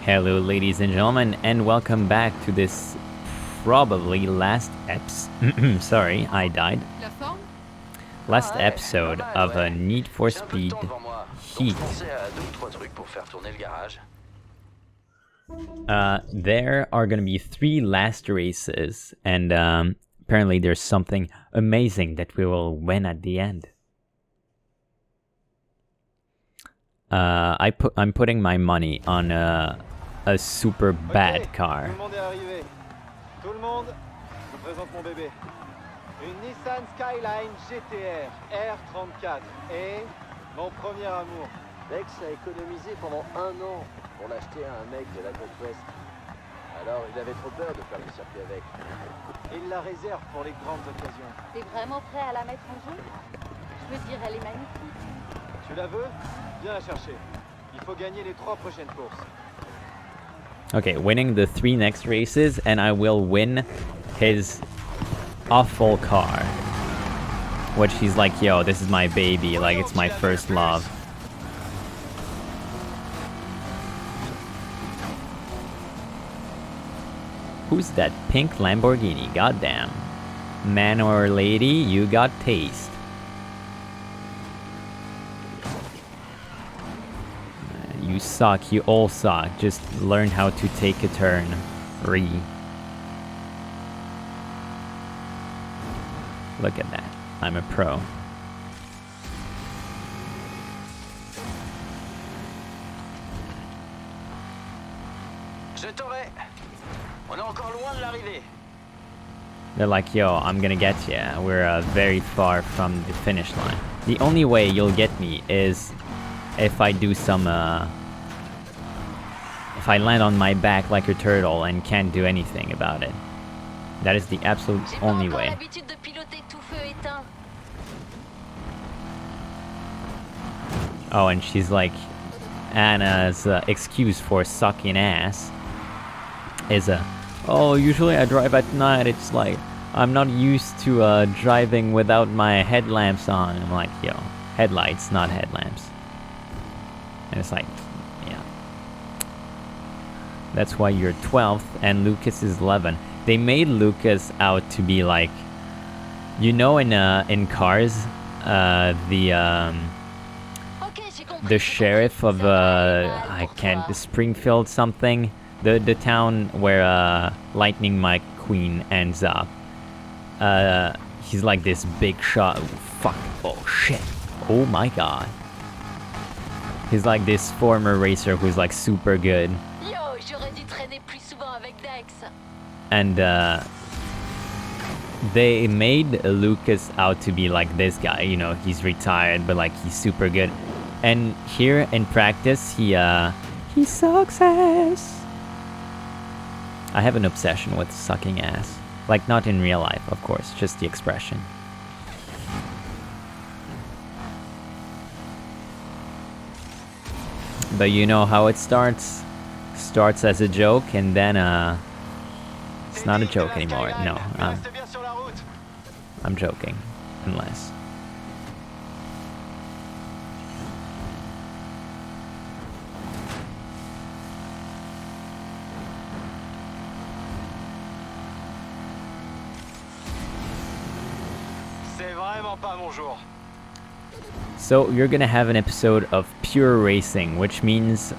Hello ladies and gentlemen, and welcome back to this probably last sorry, I died. Last episode of a Need for Speed Heat. There are gonna be 3 last races, and apparently there's something amazing that we will win at the end. I'm putting my money on a super bad car. Tout le monde, je vous présente mon bébé. Une Nissan Skyline GTR R34 et mon premier amour. Lex a économisé pendant 1 an pour l'acheter à un mec de la côte ouest. Alors il avait trop peur de faire le circuit avec. Il la réserve pour les grandes occasions. T'es vraiment prêt à la mettre en jeu? Je veux dire, elle est magnifique. Tu la veux? Viens la chercher. Il faut gagner les 3 prochaines courses. Okay, winning the 3 next races, and I will win his awful car. Which he's like, yo, this is my baby, like it's my first love. Who's that pink Lamborghini? Goddamn. Man or lady, you got taste. You suck, you all suck. Just learn how to take a turn. Look at that. I'm a pro. Je t'aurai. On est encore loin de l'arrivée. They're like, yo, I'm gonna get ya. We're very far from the finish line. The only way you'll get me is if I do some, if I land on my back like a turtle and can't do anything about it. That is the absolute only way. Oh, and she's like, Anna's excuse for sucking ass is oh, usually I drive at night. It's like, I'm not used to driving without my headlamps on. I'm like, yo, headlights, not headlamps. And it's like, yeah. That's why you're 12th and Lucas is 11. They made Lucas out to be like, you know, in Cars, the sheriff of the Springfield something, the town where Lightning McQueen ends up. He's like this big shot. Fuck. Oh shit. Oh my god. He's like this former racer who's like super good. Yo, j'aurais dû traîner plus souvent avec Dex. And they made Lucas out to be like this guy, you know, he's retired but like he's super good. And here in practice he sucks ass. I have an obsession with sucking ass. Like not in real life, of course, just the expression. But you know how it starts? Starts as a joke and then it's not a joke anymore. No, I'm joking, unless. C'est vraiment pas mon jour. So you're gonna have an episode of pure racing, which means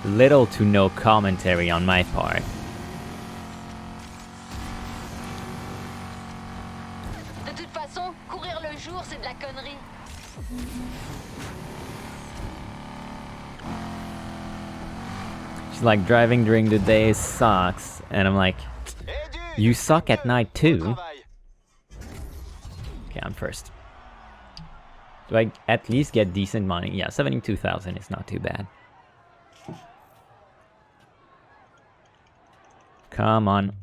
little to no commentary on my part. De toute façon, courir le jour, c'est de la connerie. She's like, driving during the day sucks, and I'm like, you suck at night too? Okay, I'm first. Do I at least get decent money? Yeah, 72,000 is not too bad. Come on.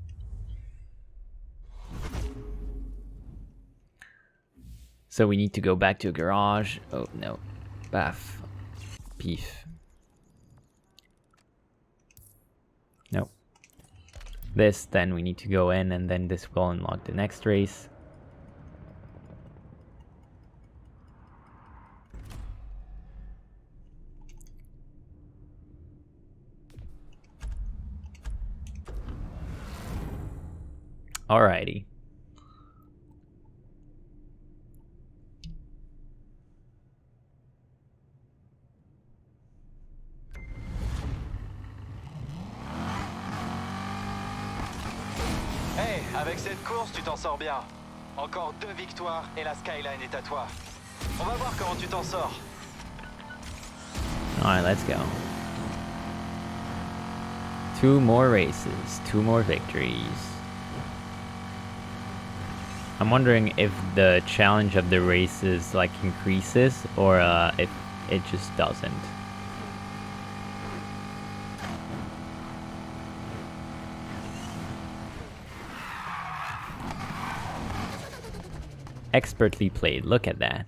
So we need to go back to a garage. Oh no. Bath. Beef. Nope. This, then we need to go in, and then this will unlock the next race. Alrighty. Hey, avec cette course, tu t'en sors bien. Encore 2 victoires et la skyline est à toi. On va voir comment tu t'en sors. Alright, let's go. 2 more races, 2 more victories. I'm wondering if the challenge of the races like increases or if it just doesn't. Expertly played, look at that.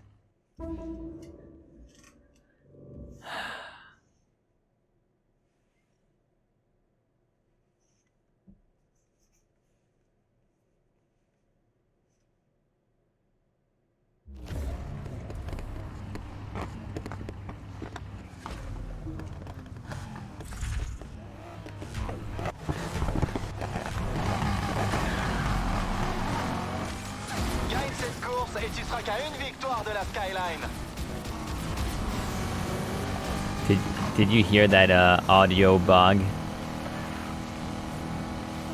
Gagne cette course et tu seras qu'à une victoire de la skyline. Did you hear that audio bug?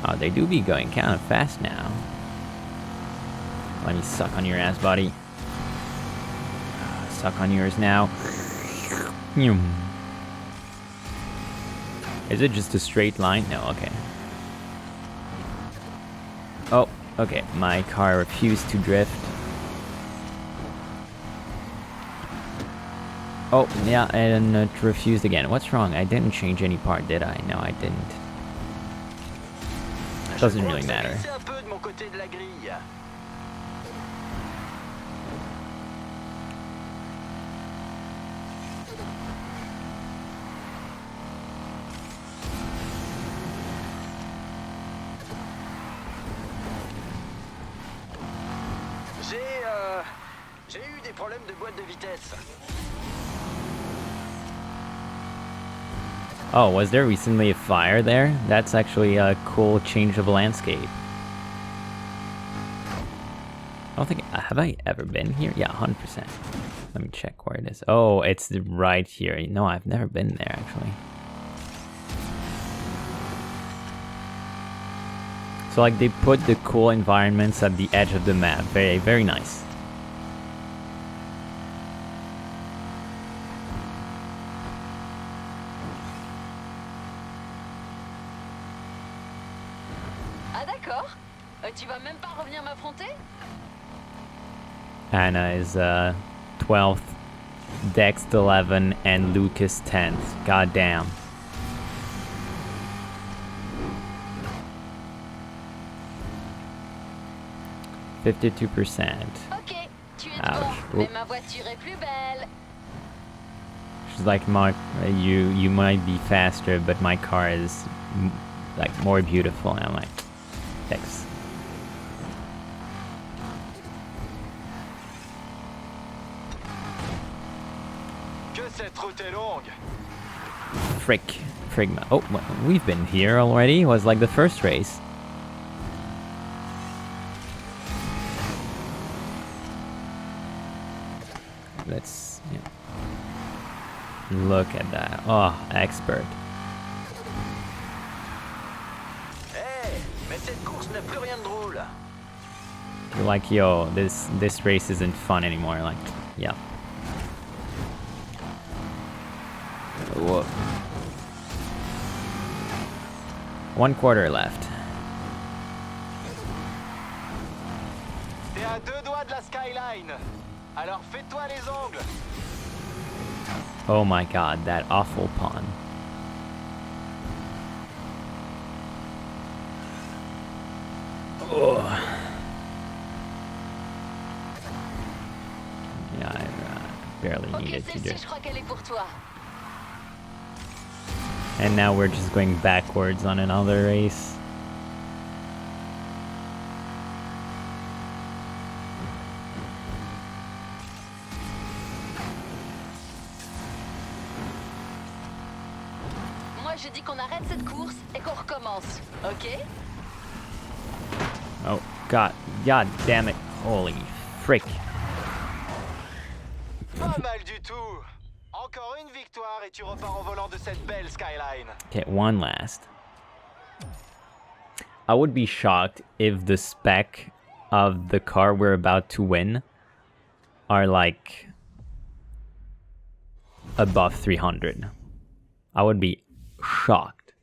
Oh, they do be going kind of fast now. Let me suck on your ass, buddy. Suck on yours now. Is it just a straight line? No, okay. Oh, okay. My car refused to drift. Oh, yeah, and it refused again. What's wrong? I didn't change any part, did I? No, I didn't. Doesn't really matter. Un peu de mon côté de la grille. J'ai eu des problèmes de boîte de vitesse. Oh, was there recently a fire there? That's actually a cool change of landscape. I don't think... Have I ever been here? Yeah, 100%. Let me check where it is. Oh, it's right here. No, I've never been there, actually. So, like, they put the cool environments at the edge of the map. Very, very nice. Ah d'accord. Tu vas même pas revenir m'affronter? Anna is 12th, Dex 11, and Lucas 10th. God damn. %. Ok, tu es devant, mais ma voiture est plus belle. She's like, Mark, you might be faster, but my car is like more beautiful. And I'm like, thanks. Que cette route est longue. Frigma. Oh, we've been here already. It was like the first race. Let's look at that. Oh, expert. Hey, mais cette course n'a plus rien de drôle. You're like, yo, this race isn't fun anymore. Like, yeah. Whoa. 1/4 left. T'es à 2 doigts de la skyline. Alors fais-toi les ongles. Oh my god, that awful pun. Oh. Yeah, I barely needed to do it. Je crois qu'elle est pour toi. And now we're just going backwards on another race. Moi, je dis qu'on arrête cette course et qu'on recommence, ok? Oh, God damn it. Holy frick. Pas mal du tout. Encore une victoire et tu repars au volant de cette belle skyline. Okay, one last. I would be shocked if the spec of the car we're about to win are like above 300. I would be shocked.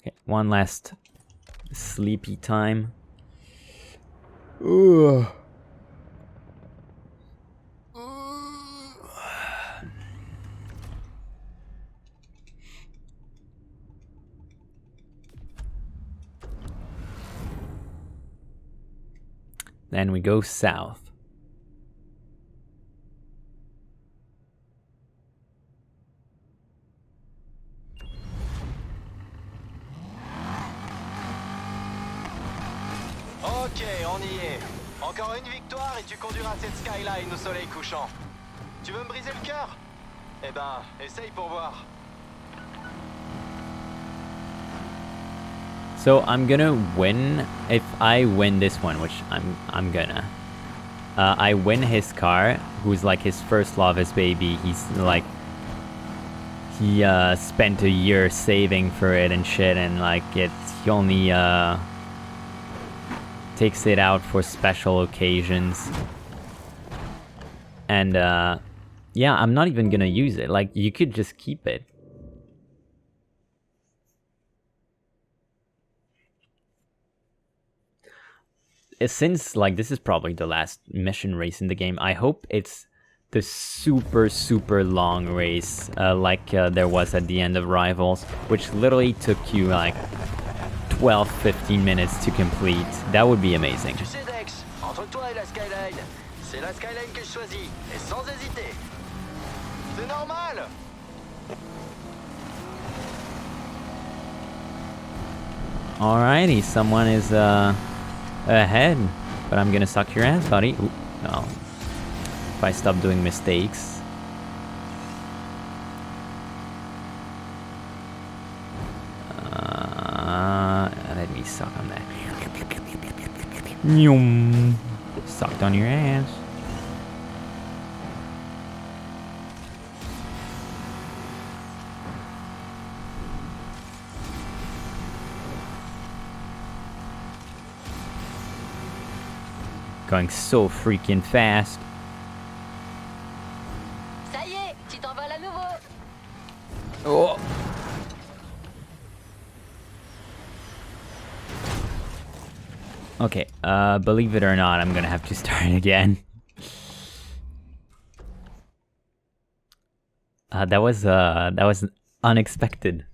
Okay, one last sleepy time. Ugh. Then we go south. Ok, on y est. Encore une victoire et tu conduiras cette skyline au soleil couchant. Tu veux me briser le cœur? Eh ben, essaye pour voir. So I'm gonna win if I win this one, which I'm gonna. I win his car, who's like his first love, his baby. He's like, he spent a year saving for it and shit, and like he only takes it out for special occasions. And yeah, I'm not even gonna use it. Like, you could just keep it. Since like this is probably the last mission race in the game, I hope it's the super long race like there was at the end of Rivals, which literally took you like 12-15 minutes to complete. That would be amazing. Tu sais, Dex, entre toi et la skyline, c'est la skyline que je choisis, et sans hésiter. C'est normal. Alrighty, someone is ahead, but I'm gonna suck your ass, buddy. Ooh, well, if I stop doing mistakes. Let me suck on that. Sucked on your ass. Going so freaking fast. Ça y est, tu t'envoles à nouveau. Oh. Okay, believe it or not, I'm gonna have to start again. That was unexpected.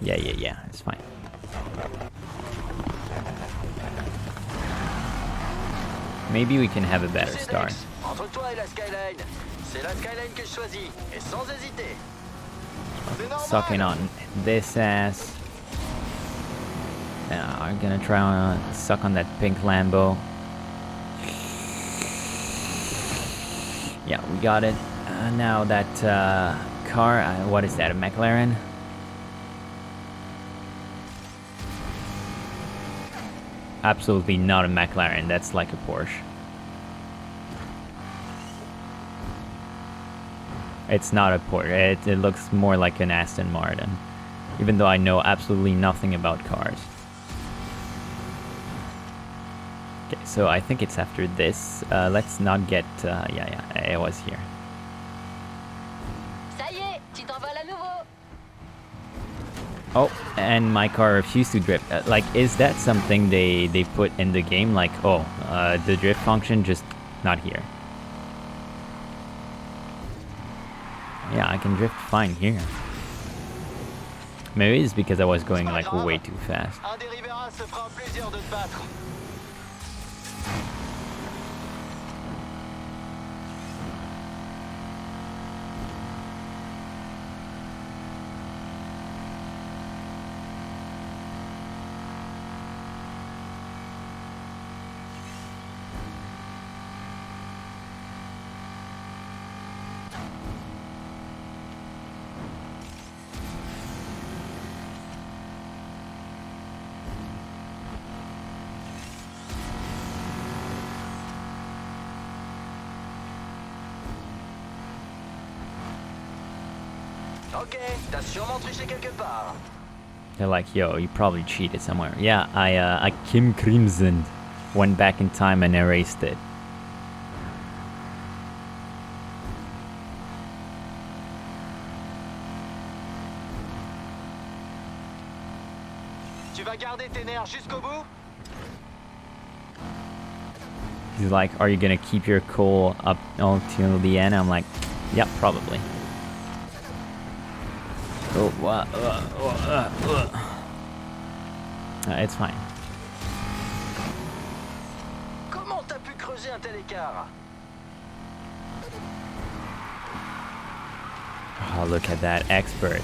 Yeah, it's fine. Maybe we can have a better start. Entre toi et la skyline, c'est la skyline que je choisis, et sans hésiter. Sucking on this ass. I'm gonna try to suck on that pink Lambo. Yeah, we got it. Now that car, what is that, a McLaren? Absolutely not a McLaren, that's like a Porsche. It's not a Porsche, it looks more like an Aston Martin. Even though I know absolutely nothing about cars. Okay, so I think it's after this. Let's not get... yeah, it was here. Ça y est, tu t'envoles à nouveau. Oh, and my car refused to drift. Like, is that something they put in the game? Like, oh, the drift function, just not here. Yeah, I can drift fine here. Maybe it's because I was going like way too fast. Un des Rivera se fera un plaisir de te battre. Ok, t'as sûrement triché quelque part. They're like, yo, you probably cheated somewhere. Yeah, I Kim Crimson went back in time and erased it. Tu vas garder tes nerfs jusqu'au bout? He's like, are you gonna keep your cool up until the end? I'm like, yep, probably. Oh, it's fine. Comment t'as pu creuser un tel écart? Oh, look at that. Expert.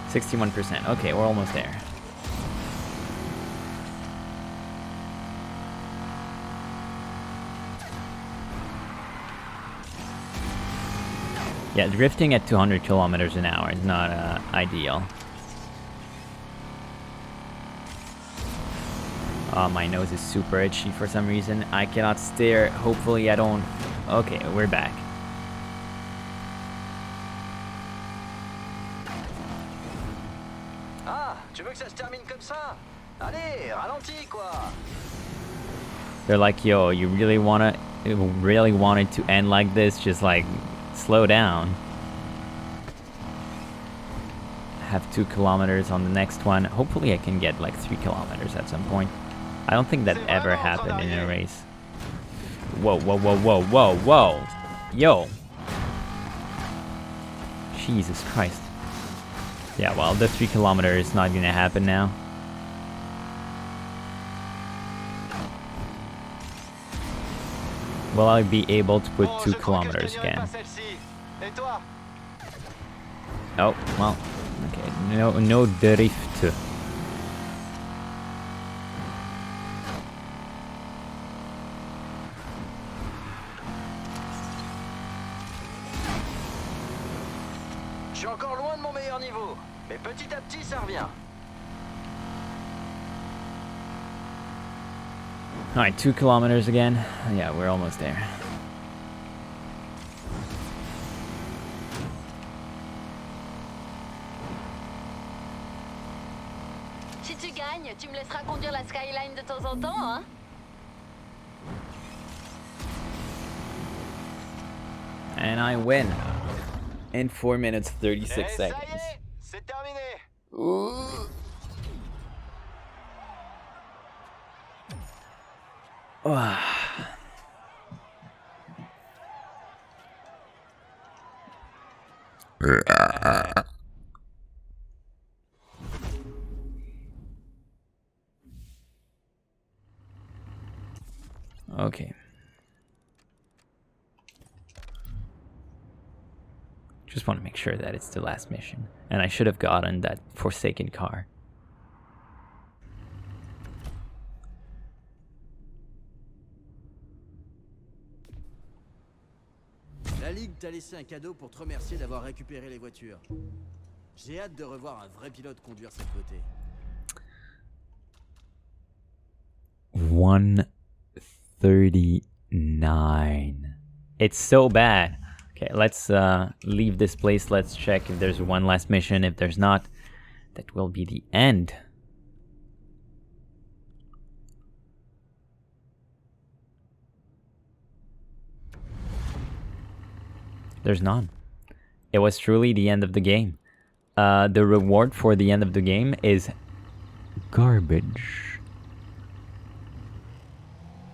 61%. Okay, we're almost there. Yeah, drifting at 200 kilometers an hour is not ideal. Oh, my nose is super itchy for some reason. I cannot steer. Hopefully I don't... Okay, we're back. Ah, tu veux que ça se termine comme ça? Allez, ralentis quoi. They're like, yo, you really want it to end like this? Just like, slow down. Have 2 kilometers on the next one. Hopefully I can get like 3 kilometers at some point. I don't think that ever happened in a race. Whoa. Yo. Jesus Christ. Yeah, well, the 3 kilometers is not gonna happen now. Will I be able to put 2 kilometers again? Oh, well, okay, no drift. Je suis encore loin de mon meilleur niveau, mais petit à petit ça revient. Alright, 2 kilometers again. Yeah, we're almost there. Si tu gagnes, tu me laisseras conduire la Skyline de temps en temps, hein? And I win. In 4 minutes 36 Ça y seconds. est, c'est terminé. Ooh. Okay. Just want to make sure that it's the last mission. And I should have gotten that Forsaken car. La Ligue t'a laissé un cadeau pour te remercier d'avoir récupéré les voitures. J'ai hâte de revoir un vrai pilote conduire cette beauté. 139. It's so bad. Okay, let's leave this place. Let's check if there's one last mission. If there's not, that will be the end. There's none. It was truly the end of the game. The reward for the end of the game is garbage.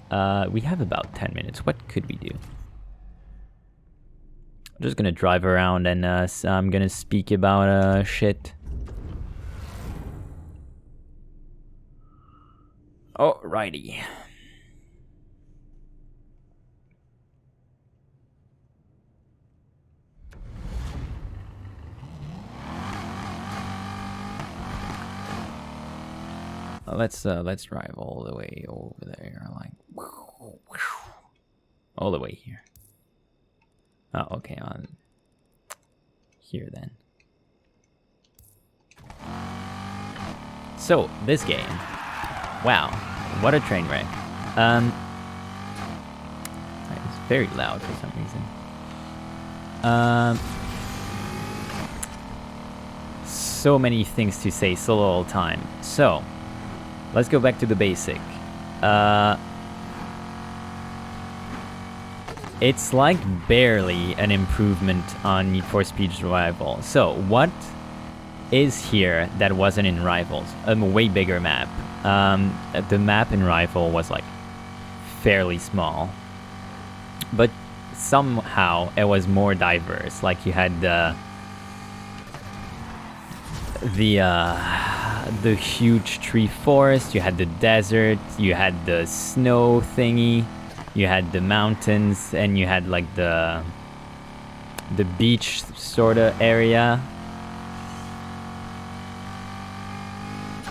We have about 10 minutes. What could we do? I'm just gonna drive around and I'm gonna speak about shit. Alrighty. Let's drive all the way over there, like all the way here. Oh, okay, on here then. So this game, wow, what a train wreck. It's very loud for some reason. so many things to say, so little time. So, let's go back to the basic. It's like barely an improvement on Need for Speed's Rival. So, what is here that wasn't in Rivals? A way bigger map. The map in Rival was like fairly small, but somehow it was more diverse. Like you had the huge tree forest, you had the desert, you had the snow thingy, you had the mountains, and you had like the beach sort of area.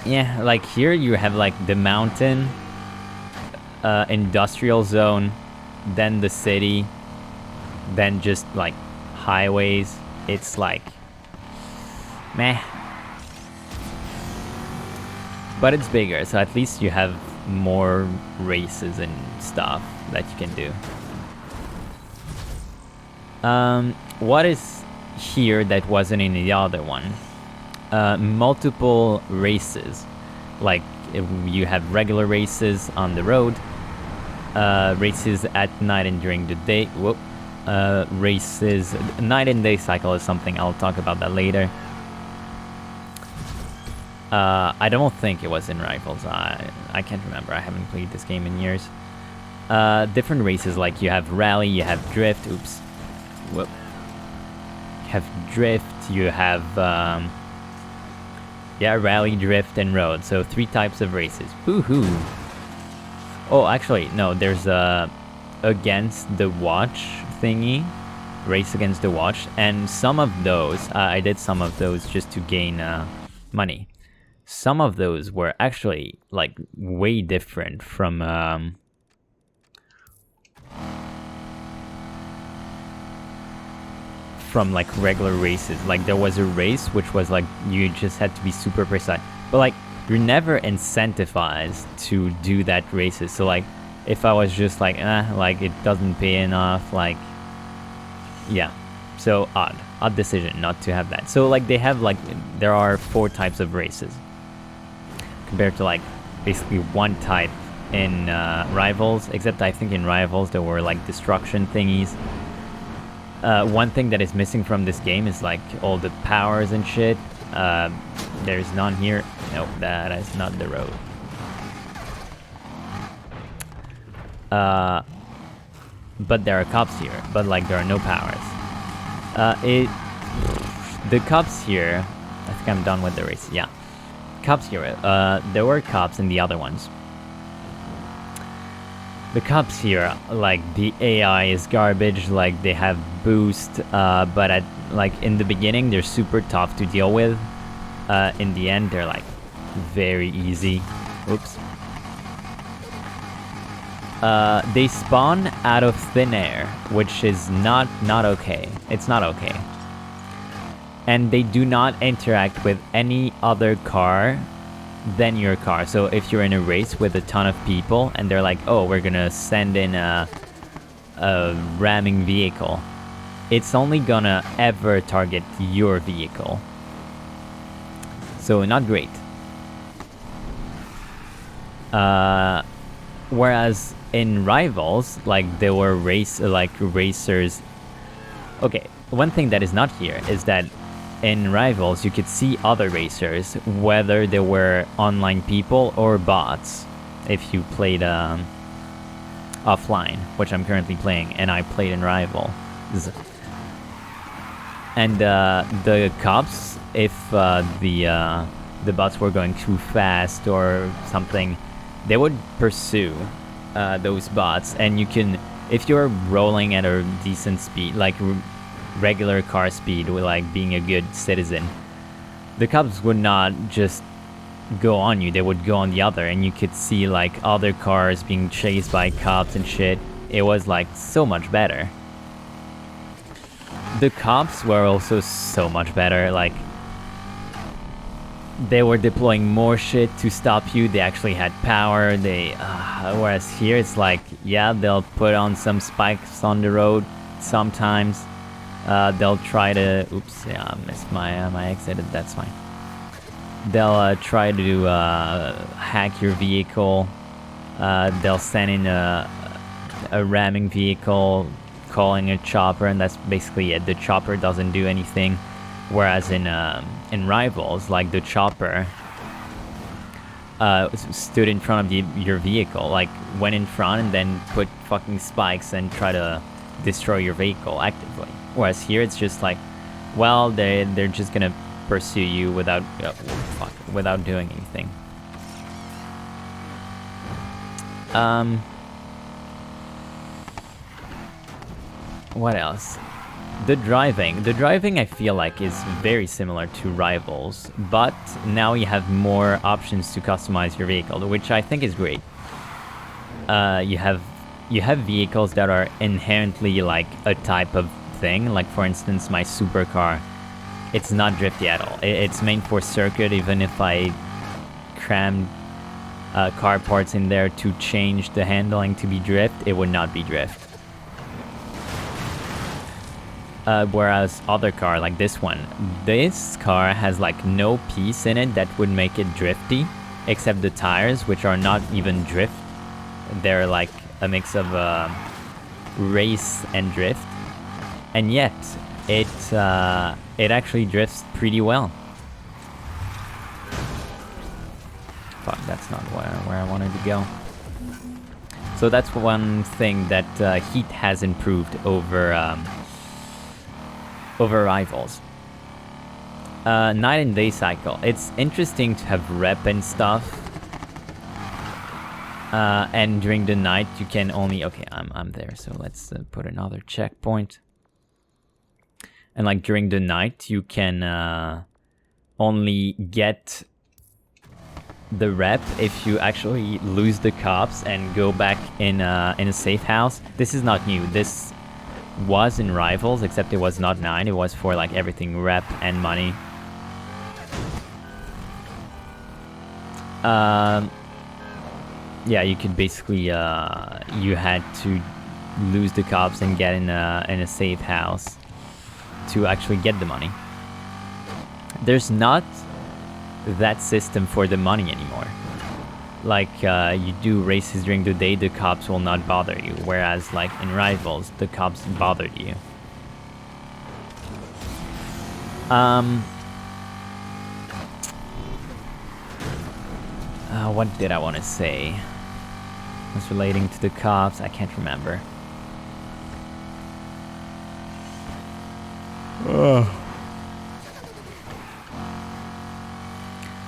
Yeah, like here you have like the mountain, industrial zone, then the city, then just like highways. It's like meh, but it's bigger, so at least you have more races and stuff that you can do. What is here that wasn't in the other one? Multiple races. Like you have regular races on the road, races at night and during the day. Whoop. Races, night and day cycle is something, I'll talk about that later. I don't think it was in Rivals. I can't remember. I haven't played this game in years. Different races, like you have rally, you have drift. Oops. Whoop. You have drift, you have yeah, rally, drift, and road. So 3 types of races. Woohoo! Oh, actually, no. There's a against the watch thingy, race against the watch, and some of those I did some of those just to gain money. Some of those were actually like way different from like regular races. Like there was a race which was like you just had to be super precise, but like you're never incentivized to do that races. So like if I was just like like it doesn't pay enough, like yeah, so odd decision not to have that. So like they have like there are 4 types of races compared to like basically 1 type in Rivals, except I think in Rivals there were like destruction thingies. One thing that is missing from this game is like all the powers and shit. There's none here. Nope, that is not the road. But there are cops here, but like there are no powers. The cops here, I think I'm done with the race. Yeah, cops here. There were cops in the other ones. The cops here, like the AI is garbage. Like they have boost, but at like in the beginning they're super tough to deal with. In the end they're like very easy. Oops. They spawn out of thin air, which is not okay. It's not okay. And they do not interact with any other car than your car. So if you're in a race with a ton of people and they're like, oh, we're gonna send in a ramming vehicle, it's only gonna ever target your vehicle. So not great. Whereas in Rivals, like there were racers. Okay, one thing that is not here is that in Rivals you could see other racers, whether they were online people or bots. If you played offline, which I'm currently playing, and I played in Rivals. And the cops, if the bots were going too fast or something, they would pursue those bots. And you can, if you're rolling at a decent speed, like regular car speed, with like being a good citizen, the cops would not just go on you, they would go on the other, and you could see like other cars being chased by cops and shit. It was like so much better. The cops were also so much better. Like they were deploying more shit to stop you. They actually had power. They whereas here it's like, yeah, they'll put on some spikes on the road sometimes. They'll try to, oops, yeah, I missed my exit, that's fine. they'll try to hack your vehicle. They'll send in a ramming vehicle, calling a chopper, and that's basically it. The chopper doesn't do anything, whereas in Rivals, like the chopper stood in front of your vehicle, like went in front and then put fucking spikes and try to destroy your vehicle actively. Whereas here it's just like, well, they're just gonna pursue you without without doing anything. What else? The driving I feel like is very similar to Rivals, but now you have more options to customize your vehicle, which I think is great. You have vehicles that are inherently like a type of thing, like for instance my supercar. It's not drifty at all. It's made for circuit. Even if I crammed car parts in there to change the handling to be drift, it would not be drift. Whereas other car, like this one, this car has like no piece in it that would make it drifty, except the tires, which are not even drift. They're like a mix of race and drift, and yet it actually drifts pretty well. Fuck, that's not where I wanted to go. So that's one thing that Heat has improved over Rivals. Night and day cycle. It's interesting to have rep and stuff. And during the night you can only... Okay, I'm there, so let's put another checkpoint. And like during the night you can only get the rep if you actually lose the cops and go back in a safe house. This is not new. This was in Rivals, except it was not 9. It was for like everything rep and money. Yeah, you could basically you had to lose the cops and get in a safe house to actually get the money. There's not that system for the money anymore. Like you do races during the day, the cops will not bother you, whereas like in Rivals the cops bothered you. What did I want to say? What's relating to the cops? I can't remember.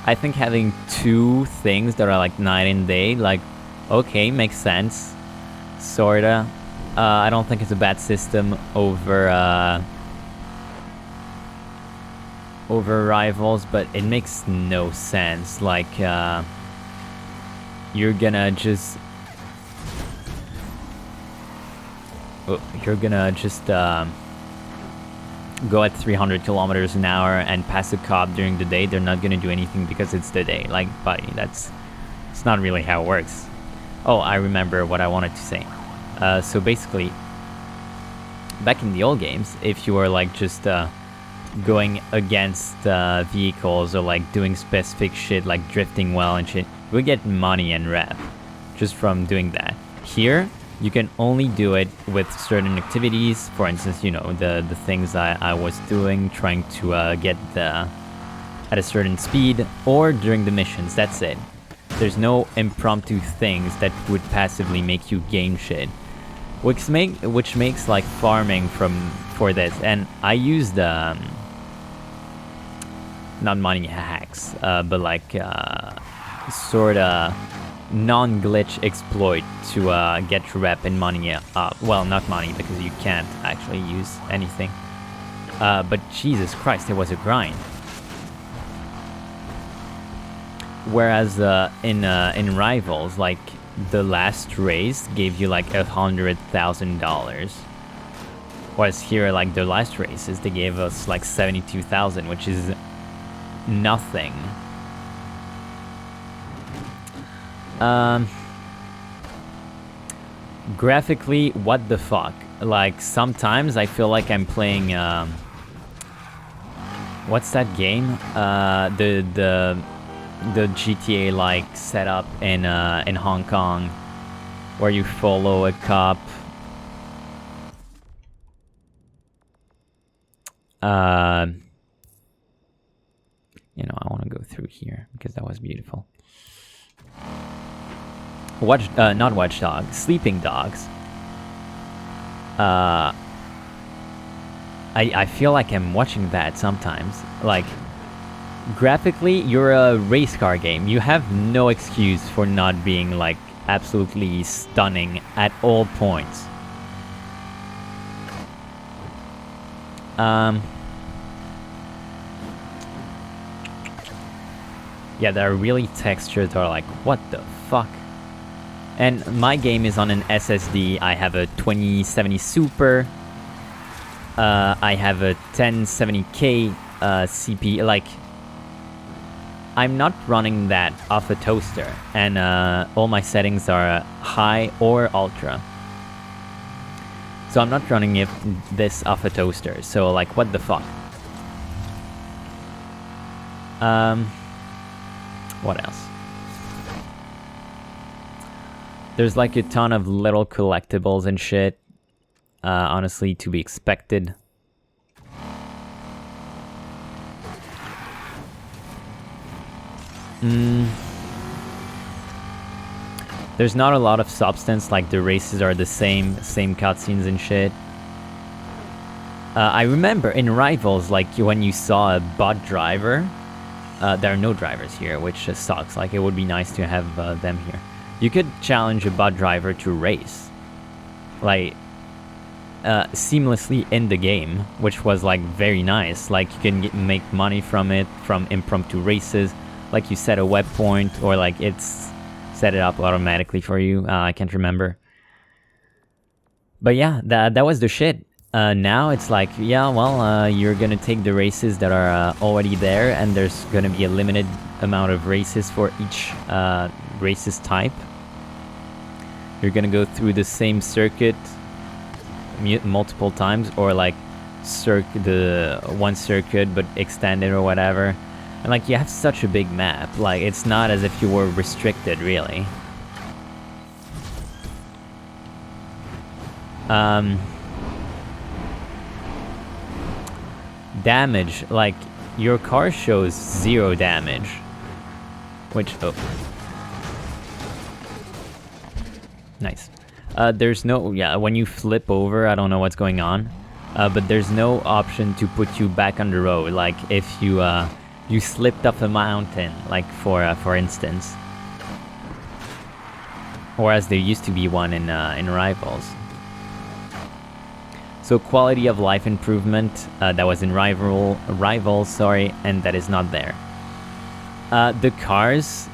I think having two things that are like night and day, like, okay, makes sense, sorta. I don't think it's a bad system over Rivals, but it makes no sense. Like, you're gonna just go at 300 kilometers an hour and pass a cop during the day. They're not gonna do anything because it's the day. Like, buddy, it's not really how it works. Oh, I remember what I wanted to say. So basically, back in the old games, if you were like just going against vehicles or like doing specific shit like drifting well and shit, you would get money and rep just from doing that. Here, you can only do it with certain activities. For instance, you know, the things I was doing, trying to get at a certain speed, or during the missions. That's it. There's no impromptu things that would passively make you gain shit, which makes like farming for this. And I used not money hacks, but like sorta non-glitch exploit to get rep and money up. Well, not money, because you can't actually use anything. But Jesus Christ, it was a grind. Whereas in Rivals, like the last race gave you like $100,000. Whereas here, like the last races, they gave us like 72,000, which is nothing. Graphically, what the fuck? Like, sometimes I feel like I'm playing What's that game? The GTA like setup in Hong Kong, where you follow a cop. You know, I want to go through here because that was beautiful. Not Watch Dogs, Sleeping Dogs. I feel like I'm watching that sometimes. Like, graphically, you're a race car game. You have no excuse for not being, like, absolutely stunning at all points. Yeah, there are really textures that are like, what the fuck? And my game is on an SSD. I have a 2070 Super. I have a 1070K CPU. Like, I'm not running that off a toaster, and all my settings are high or ultra. So I'm not running this off a toaster. So like, what the fuck? What else? There's like a ton of little collectibles and shit. Honestly, to be expected. There's not a lot of substance, like the races are the same cutscenes and shit. I remember in Rivals, like when you saw a bot driver, there are no drivers here, which sucks. Like, it would be nice to have them here. You could challenge a bot driver to race, like, seamlessly in the game, which was like very nice. Like, you can make money from it, from impromptu races. Like, you set a waypoint, or like it's set it up automatically for you. I can't remember. But yeah, that was the shit. Now it's like, yeah, well, you're gonna take the races that are already there, and there's gonna be a limited amount of races for each races type. You're gonna go through the same circuit multiple times, or like the one circuit but extended or whatever. And like, you have such a big map, like it's not as if you were restricted, really. Damage, like, your car shows 0 damage, which, oh, nice. There's no, yeah, when you flip over, I don't know what's going on, but there's no option to put you back on the road. Like, if you you slipped off a mountain, like for instance, whereas there used to be one in Rivals. So quality of life improvement, that was in Rivals, sorry, and that is not there. The cars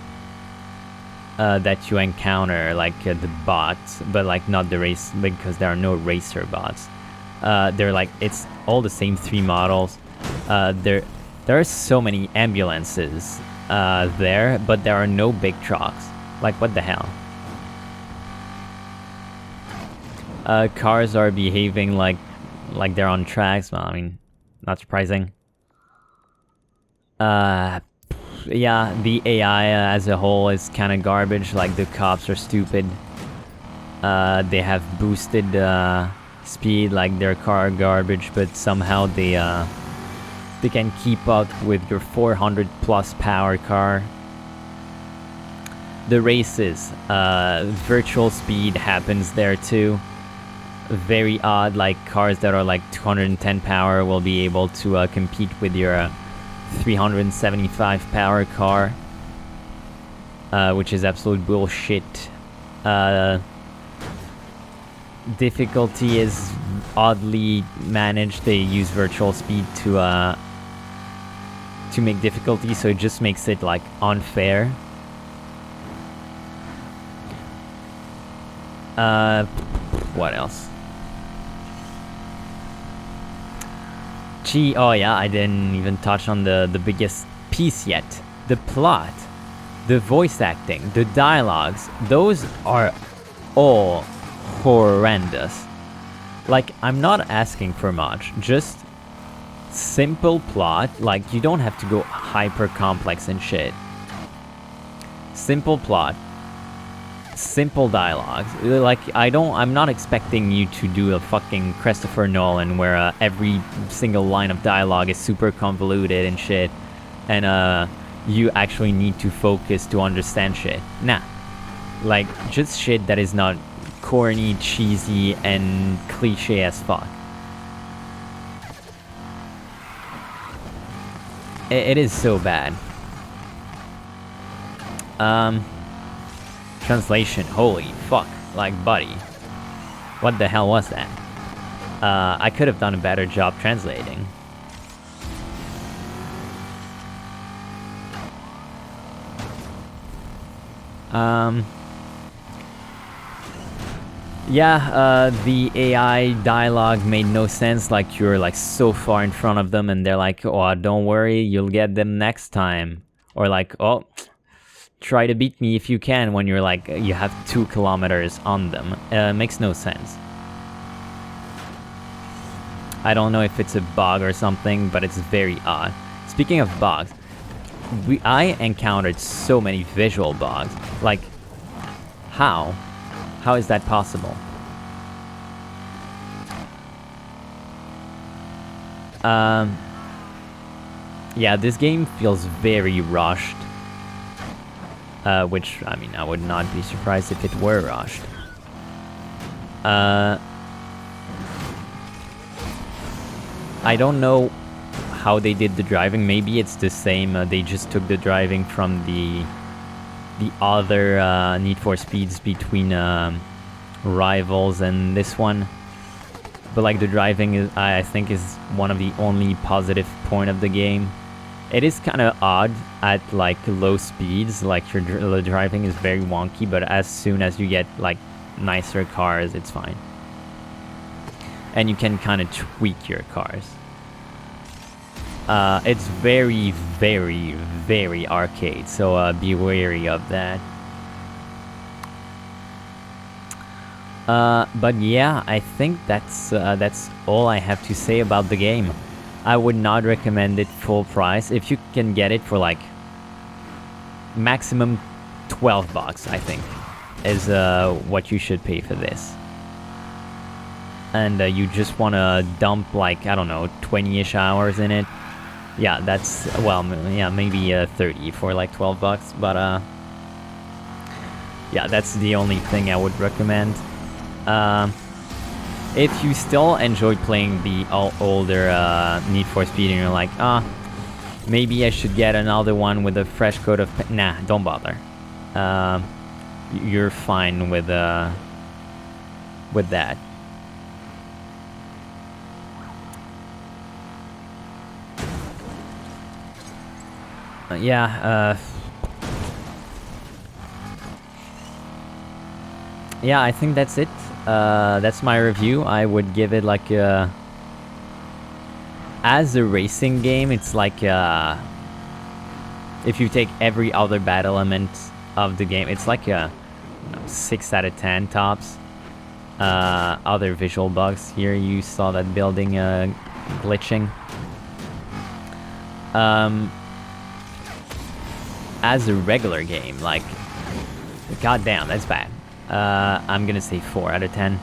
that you encounter, like the bots, but like not the race, because there are no racer bots. They're like, it's all the same 3 models. There are so many ambulances there, but there are no big trucks. Like, what the hell? Cars are behaving like they're on tracks. Well, I mean, not surprising. Yeah, the AI as a whole is kind of garbage. Like, the cops are stupid. They have boosted speed, like their car garbage, but somehow they can keep up with your 400 plus power car. The races, virtual speed happens there too. Very odd, like cars that are like 210 power will be able to compete with your 375 power car, which is absolute bullshit. Difficulty is oddly managed. They use virtual speed to make difficulty, so it just makes it like unfair. What else? Gee, oh yeah, I didn't even touch on the biggest piece yet. The plot, the voice acting, the dialogues, those are all horrendous. Like, I'm not asking for much, just simple plot, like you don't have to go hyper complex and shit. Simple plot, simple dialogues. Like I'm not expecting you to do a fucking Christopher Nolan where every single line of dialogue is super convoluted and shit, and you actually need to focus to understand shit. Nah, like just shit that is not corny, cheesy, and cliche as fuck. It is so bad. Translation, holy fuck, like buddy. What the hell was that? I could have done a better job translating. Yeah, the AI dialogue made no sense, like you're like so far in front of them and they're like, oh, don't worry, you'll get them next time. Or like, oh, try to beat me if you can, when you're like, you have 2 kilometers on them. Makes no sense. I don't know if it's a bug or something, but it's very odd. Speaking of bugs, I encountered so many visual bugs. Like, how? How is that possible? Yeah, this game feels very rushed. Which, I mean, I would not be surprised if it were rushed. I don't know how they did the driving. Maybe it's the same. They just took the driving from the other Need for Speeds between Rivals and this one. But like the driving is, I think, is one of the only positive point of the game. It is kind of odd at like low speeds, like the driving is very wonky, but as soon as you get like nicer cars, it's fine. And you can kind of tweak your cars. It's very, very, very arcade, so be wary of that. But yeah, I think that's all I have to say about the game. I would not recommend it full price. If you can get it for like maximum $12, I think, is what you should pay for this. And you just want to dump like, I don't know, 20-ish hours in it. Yeah, that's, well, yeah, maybe 30 for like $12, but yeah, that's the only thing I would recommend. If you still enjoy playing the older Need for Speed and you're like, maybe I should get another one with a fresh coat of nah, don't bother. You're fine with that. Yeah, yeah, I think that's it. That's my review. I would give it like a... As a racing game, it's like if you take every other bad element of the game, it's like a 6 out of 10 tops. Other visual bugs here, you saw that building glitching. As a regular game, like, goddamn, that's bad. I'm gonna say 4 out of 10.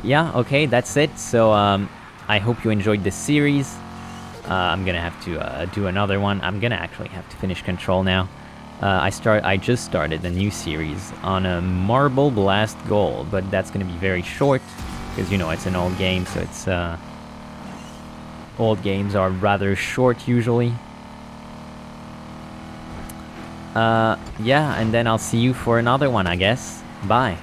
Yeah, okay, that's it. So, I hope you enjoyed this series. I'm gonna have to do another one. I'm gonna actually have to finish Control now. I just started a new series on a Marble Blast Gold, but that's gonna be very short, because, you know, it's an old game, so it's, old games are rather short usually. Yeah, and then I'll see you for another one, I guess. Bye.